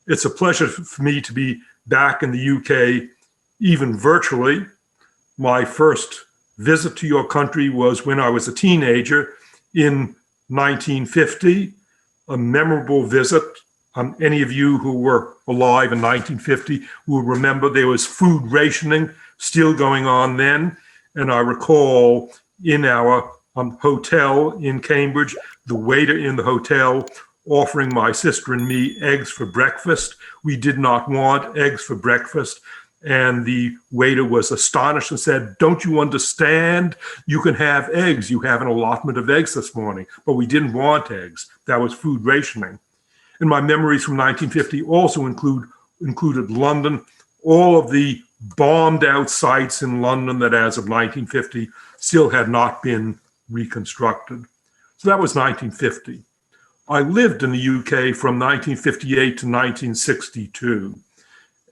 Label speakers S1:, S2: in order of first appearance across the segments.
S1: It's a pleasure for me to be back in the UK, even virtually. My first visit to your country was when I was a teenager in 1950, a memorable visit. Any of you who were alive in 1950 will remember there was food rationing still going on then. And I recall in our hotel in Cambridge, the waiter in the hotel offering my sister and me eggs for breakfast. We did not want eggs for breakfast. And the waiter was astonished and said, "Don't you understand? You can have eggs. You have an allotment of eggs this morning." But we didn't want eggs. That was food rationing. And my memories from 1950 also included London, all of the bombed out sites in London that as of 1950 still had not been reconstructed. So that was 1950. I lived in the UK from 1958 to 1962.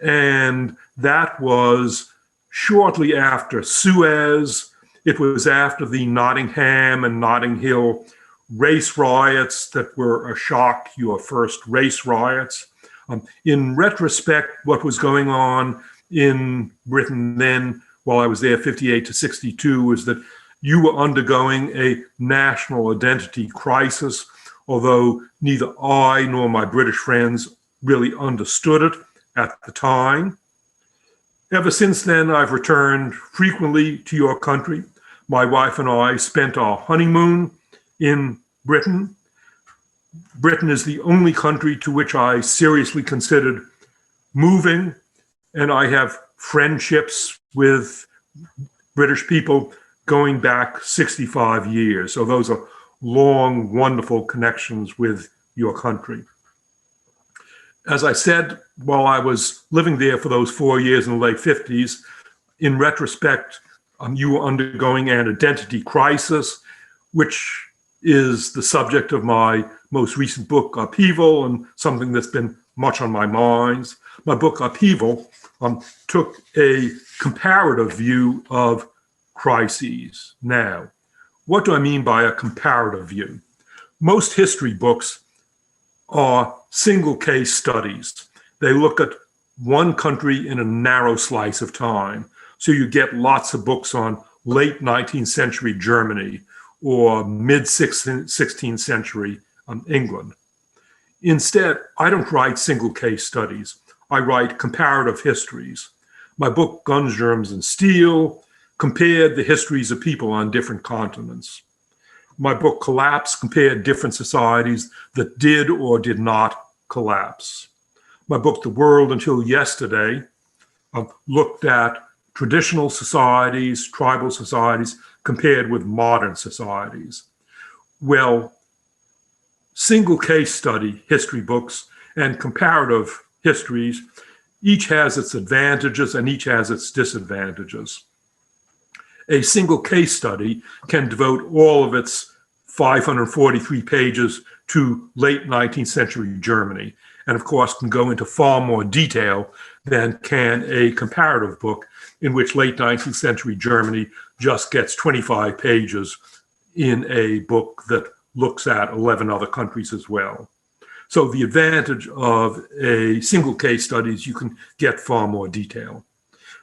S1: And that was shortly after Suez. It was after the Nottingham and Notting Hill race riots that were a shock, your first race riots. In retrospect, what was going on in Britain then, while I was there 58 to 62, was that you were undergoing a national identity crisis, although neither I nor my British friends really understood it at the time. Ever since then, I've returned frequently to your country. My wife and I spent our honeymoon in Britain. Britain is the only country to which I seriously considered moving, and I have friendships with British people going back 65 years. So those are long, wonderful connections with your country. As I said, while I was living there for those 4 years in the late 50s, in retrospect, you were undergoing an identity crisis, which is the subject of my most recent book, Upheaval, and something that's been much on my mind. My book, Upheaval, took a comparative view of crises. Now, what do I mean by a comparative view? Most history books are single case studies. They look at one country in a narrow slice of time. So you get lots of books on late 19th century Germany or mid 16th century England. Instead, I don't write single case studies. I write comparative histories. My book, Guns, Germs, and Steel, compared the histories of people on different continents. My book, Collapse, compared different societies that did or did not collapse. My book, The World Until Yesterday, looked at traditional societies, tribal societies, compared with modern societies. Well, single case study history books and comparative histories, each has its advantages and each has its disadvantages. A single case study can devote all of its 543 pages to late 19th century Germany, and of course can go into far more detail than can a comparative book in which late 19th century Germany just gets 25 pages in a book that looks at 11 other countries as well. So the advantage of a single case study is you can get far more detail.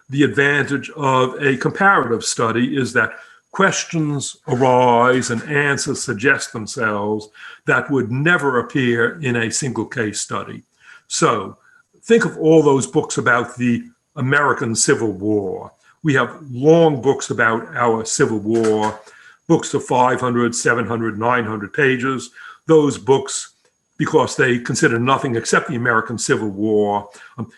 S1: The advantage of a comparative study is that questions arise and answers suggest themselves that would never appear in a single case study. So think of all those books about the American Civil War. We have long books about our Civil War, books of 500, 700, 900 pages. Those books, because they consider nothing except the American Civil War,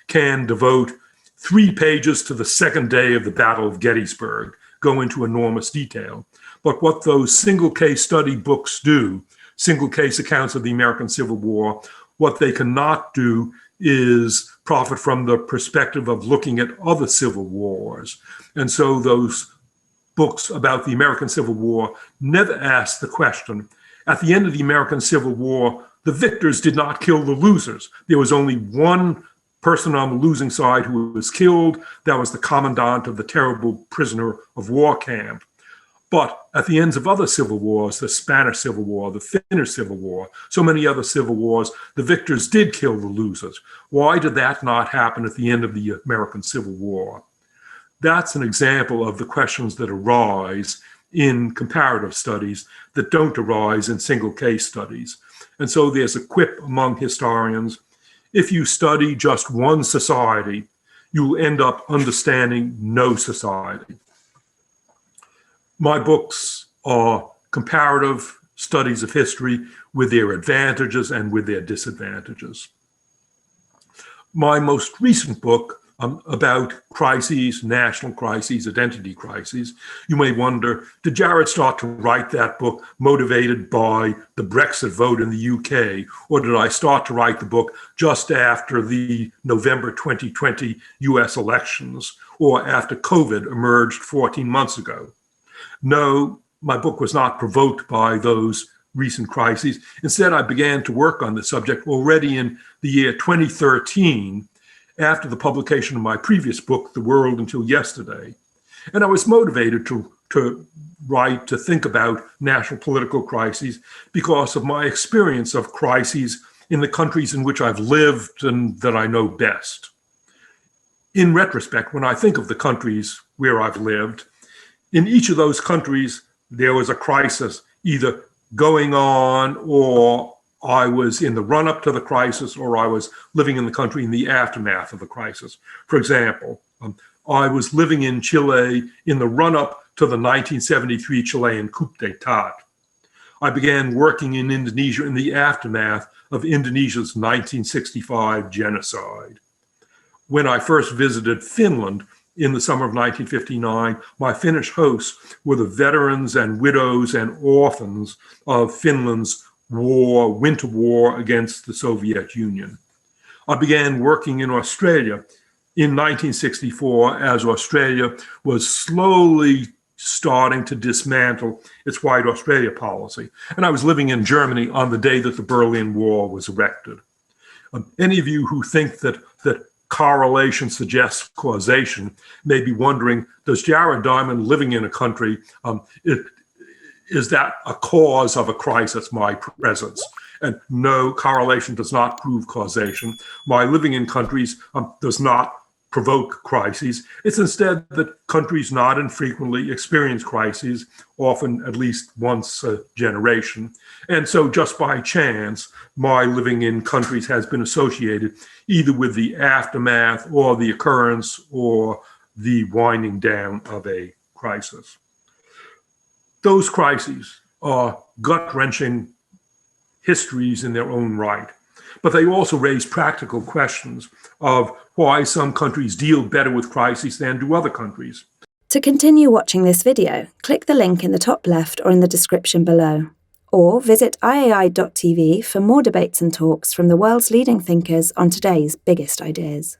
S1: can devote 3 pages to the second day of the Battle of Gettysburg, go into enormous detail. But what those single case study books do, single case accounts of the American Civil War, what they cannot do is profit from the perspective of looking at other civil wars. And so those books about the American Civil War never ask the question, at the end of the American Civil War, the victors did not kill the losers. There was only one person on the losing side who was killed. That was the commandant of the terrible prisoner of war camp. But at the ends of other civil wars, the Spanish Civil War, the Finnish Civil War, so many other civil wars, the victors did kill the losers. Why did that not happen at the end of the American Civil War? That's an example of the questions that arise in comparative studies that don't arise in single case studies. And so there's a quip among historians: if you study just one society, you will end up understanding no society. My books are comparative studies of history with their advantages and with their disadvantages. My most recent book about crises, national crises, identity crises, you may wonder, did Jared start to write that book motivated by the Brexit vote in the UK, or did I start to write the book just after the November 2020 US elections, or after COVID emerged 14 months ago? No, my book was not provoked by those recent crises. Instead, I began to work on the subject already in the year 2013, after the publication of my previous book, The World Until Yesterday. And I was motivated to write, to think about national political crises because of my experience of crises in the countries in which I've lived and that I know best. In retrospect, when I think of the countries where I've lived, in each of those countries, there was a crisis either going on, or I was in the run-up to the crisis, or I was living in the country in the aftermath of the crisis. For example, I was living in Chile in the run-up to the 1973 Chilean Coup D'etat. I began working in Indonesia in the aftermath of Indonesia's 1965 genocide. When I first visited Finland in the summer of 1959, my Finnish hosts were the veterans and widows and orphans of Finland's winter war against the Soviet Union. I began working in Australia in 1964 as Australia was slowly starting to dismantle its White Australia policy. And I was living in Germany on the day that the Berlin Wall was erected. Any of you who think that correlation suggests causation may be wondering, does Jared Diamond living in a country, is that a cause of a crisis, my presence? And no, correlation does not prove causation. My living in countries does not provoke crises. It's instead that countries not infrequently experience crises, often at least once a generation. And so just by chance, my living in countries has been associated either with the aftermath or the occurrence or the winding down of a crisis. Those crises are gut-wrenching histories in their own right, but they also raise practical questions of why some countries deal better with crises than do other countries.
S2: To continue watching this video, click the link in the top left or in the description below, or visit iai.tv for more debates and talks from the world's leading thinkers on today's biggest ideas.